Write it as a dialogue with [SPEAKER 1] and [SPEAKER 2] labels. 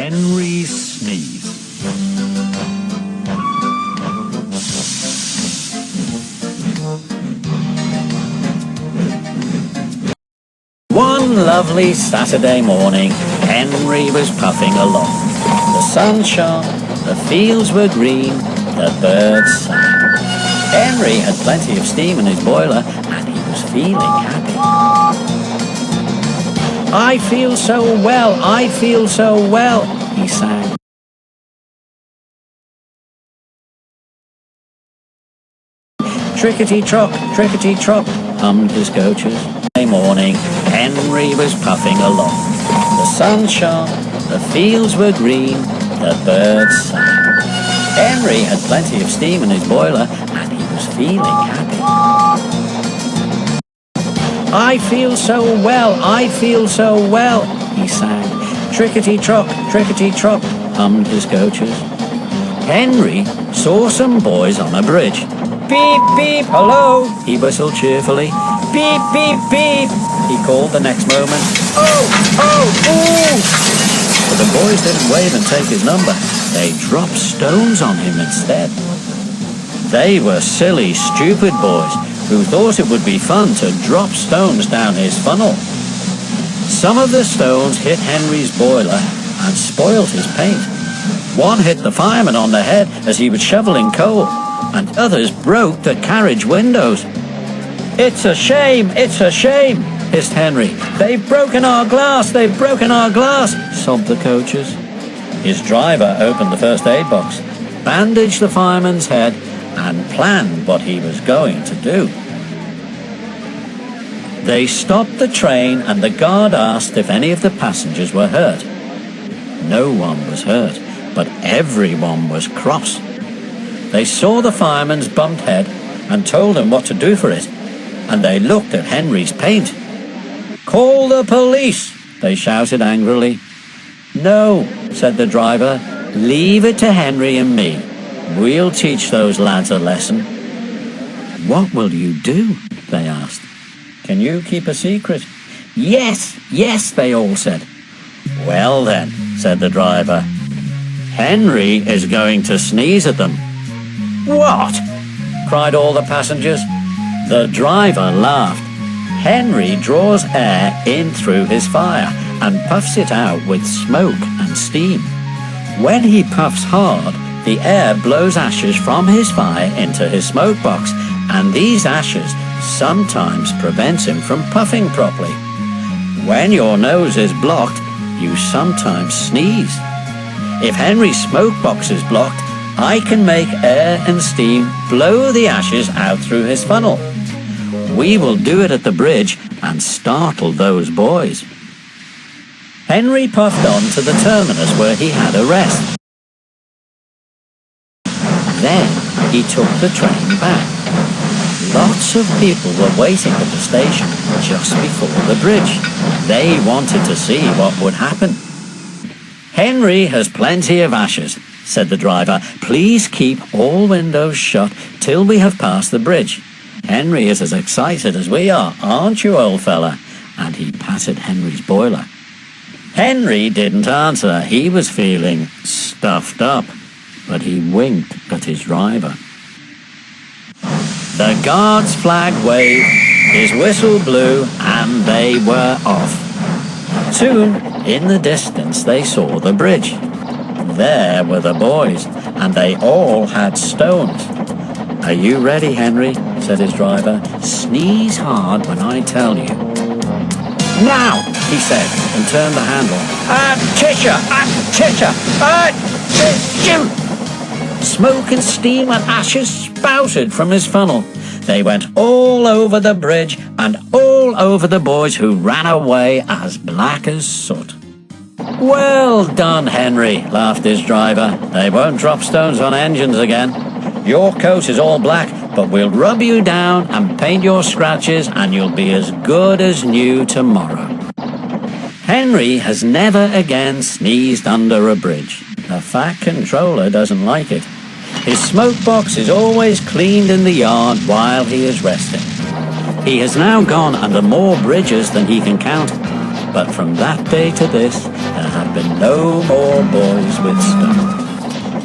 [SPEAKER 1] Henry's sneeze. One lovely Saturday morning, Henry was puffing along. The sun shone, the fields were green, the birds sang. Henry had plenty of steam in his boiler, and he was feeling happy. I feel so well, I feel so well, he sang. Trickety-trot, hummed his coaches. One morning, Henry was puffing along. The sun shone, the fields were green, the birds sang. Henry had plenty of steam in his boiler, and he was feeling happy. I feel so well, I feel so well, he sang. Trickety-trot, hummed his coaches. Henry saw some boys on a bridge. Beep, beep, hello, he whistled cheerfully. Beep, beep, beep, he called the next moment. Oh, ooh! But the boys didn't wave and take his number. They dropped stones on him instead. They were silly, stupid boys who thought it would be fun to drop stones down his funnel. Some of the stones hit Henry's boiler and spoiled his paint. One hit the fireman on the head as he was shoveling coal, and others broke the carriage windows. It's a shame, hissed Henry. They've broken our glass, sobbed the coaches. His driver opened the first aid box, bandaged the fireman's head, and planned what he was going to do. They stopped the train, and the guard asked if any of the passengers were hurt. No one was hurt, but everyone was cross. They saw the fireman's bumped head and told him what to do for it, and they looked at Henry's paint. Call the police, they shouted angrily. No, said the driver, leave it to Henry and me. We'll teach those lads a lesson. What will you do? They asked. Can you keep a secret? Yes, they all said. Well then, said the driver, Henry is going to sneeze at them. What? Cried all the passengers. The driver laughed. Henry draws air in through his fire and puffs it out with smoke and steam. When he puffs hard, the air blows ashes from his fire into his smoke box, and these ashes sometimes prevent him from puffing properly. When your nose is blocked, you sometimes sneeze. If Henry's smoke box is blocked, I can make air and steam blow the ashes out through his funnel. We will do it at the bridge and startle those boys. Henry puffed on to the terminus where he had a rest. Then he took the train back. Lots of people were waiting at the station just before the bridge. They wanted to see what would happen. Henry has plenty of ashes, said the driver. Please keep all windows shut till we have passed the bridge. Henry is as excited as we are, aren't you, old fella? And he patted Henry's boiler. Henry didn't answer. He was feeling stuffed up, but he winked at his driver. The guard's flag waved, his whistle blew, and they were off. Soon, in the distance, they saw the bridge. There were the boys, and they all had stones. Are you ready, Henry? Said his driver. Sneeze hard when I tell you. Now, he said, and turned the handle. Attisha! Smoke and steam and ashes spouted from his funnel. They went all over the bridge and all over the boys, who ran away as black as soot. Well done, Henry, laughed his driver. They won't drop stones on engines again. Your coat is all black, but we'll rub you down and paint your scratches, and you'll be as good as new tomorrow. Henry has never again sneezed under a bridge. The Fat Controller doesn't like it. His smoke box is always cleaned in the yard while he is resting. He has now gone under more bridges than he can count, but from that day to this, there have been no more boys with stones.